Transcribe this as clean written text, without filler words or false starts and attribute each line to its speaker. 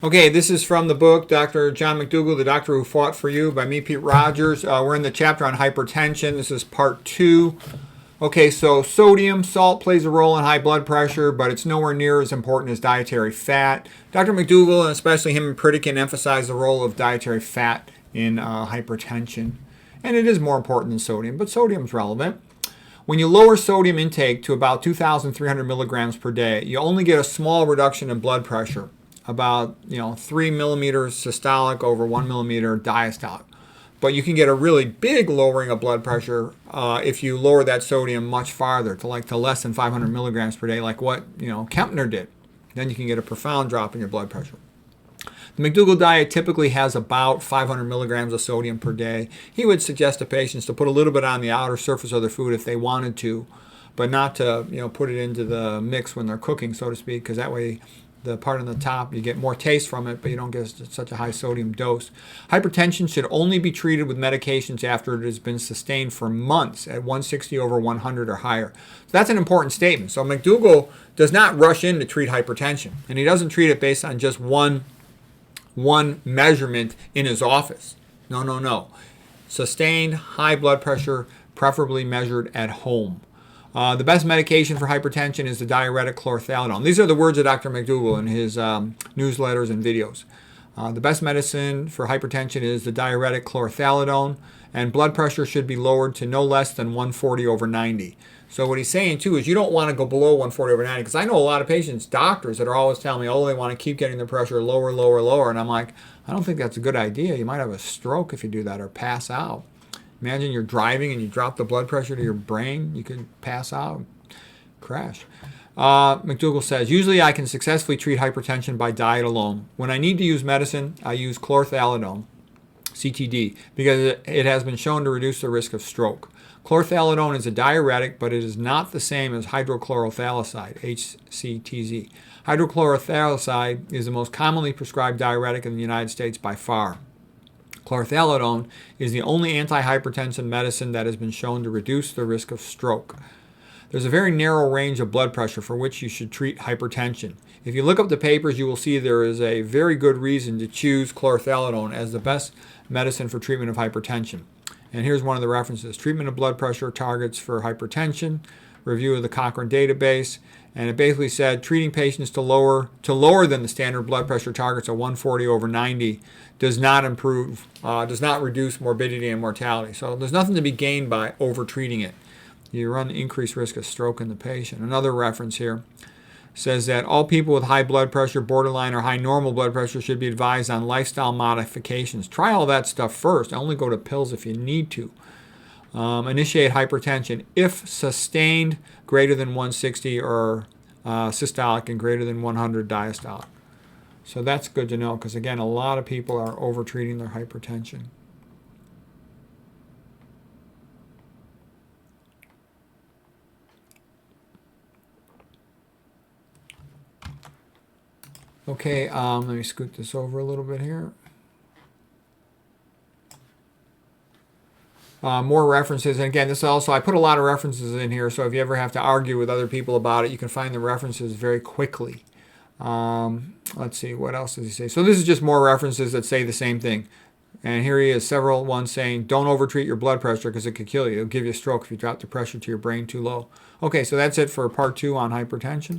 Speaker 1: Okay, this is from the book, Dr. John Mcdougall, The Doctor Who Fought for You by me, Pete Rogers. We're in the chapter on hypertension. This is part 2. Okay, so sodium, salt plays a role in high blood pressure, but it's nowhere near as important as dietary fat. Dr. Mcdougall, and especially him and Pritikin, emphasize the role of dietary fat in hypertension. And it is more important than sodium, but sodium's relevant. When you lower sodium intake to about 2,300 milligrams per day, you only get a small reduction in blood pressure, about 3 millimeters systolic over 1 millimeter diastolic. But you can get a really big lowering of blood pressure if you lower that sodium much farther to less than 500 milligrams per day, like what Kempner did. Then you can get a profound drop in your blood pressure. The Mcdougall diet typically has about 500 milligrams of sodium per day. He would suggest to patients to put a little bit on the outer surface of their food if they wanted to, but not to put it into the mix when they're cooking, so to speak, because that way the part on the top, you get more taste from it, but you don't get such a high sodium dose. Hypertension should only be treated with medications after it has been sustained for months at 160 over 100 or higher. So that's an important statement. So Mcdougall does not rush in to treat hypertension, and he doesn't treat it based on just one measurement in his office. No. Sustained high blood pressure, preferably measured at home. The best medication for hypertension is the diuretic chlorothalidone. These are the words of Dr. Mcdougall in his newsletters and videos. The best medicine for hypertension is the diuretic chlorothalidone, and blood pressure should be lowered to no less than 140 over 90. So what he's saying too is you don't want to go below 140 over 90, because I know a lot of patients, doctors, that are always telling me, they want to keep getting their pressure lower, and I'm like, I don't think that's a good idea. You might have a stroke if you do that, or pass out. Imagine you're driving and you drop the blood pressure to your brain. You could pass out, crash. Mcdougall says, usually I can successfully treat hypertension by diet alone. When I need to use medicine, I use chlorothalidone, CTD, because it has been shown to reduce the risk of stroke. Chlorothalidone is a diuretic, but it is not the same as hydrochlorothaloside, HCTZ. Hydrochlorothaloside is the most commonly prescribed diuretic in the United States by far. Chlorothalidone is the only antihypertensive medicine that has been shown to reduce the risk of stroke. There's a very narrow range of blood pressure for which you should treat hypertension. If you look up the papers, you will see there is a very good reason to choose chlorothalidone as the best medicine for treatment of hypertension. And here's one of the references: treatment of blood pressure targets for hypertension, review of the Cochrane database, and it basically said treating patients to lower than the standard blood pressure targets of 140 over 90 does not reduce morbidity and mortality. So there's nothing to be gained by over-treating it. You run increased risk of stroke in the patient. Another reference here says that all people with high blood pressure, borderline or high normal blood pressure should be advised on lifestyle modifications. Try all that stuff first. Only go to pills if you need to. Initiate hypertension if sustained greater than 160 or systolic and greater than 100 diastolic. So that's good to know, because again, a lot of people are over-treating their hypertension. Okay, let me scoot this over a little bit here. More references, and again, this also, I put a lot of references in here, so if you ever have to argue with other people about it, you can find the references very quickly. Let's see, what else does he say? So this is just more references that say the same thing. And here he has several ones saying, don't overtreat your blood pressure because it could kill you. It'll give you a stroke if you drop the pressure to your brain too low. Okay, so that's it for part 2 on hypertension.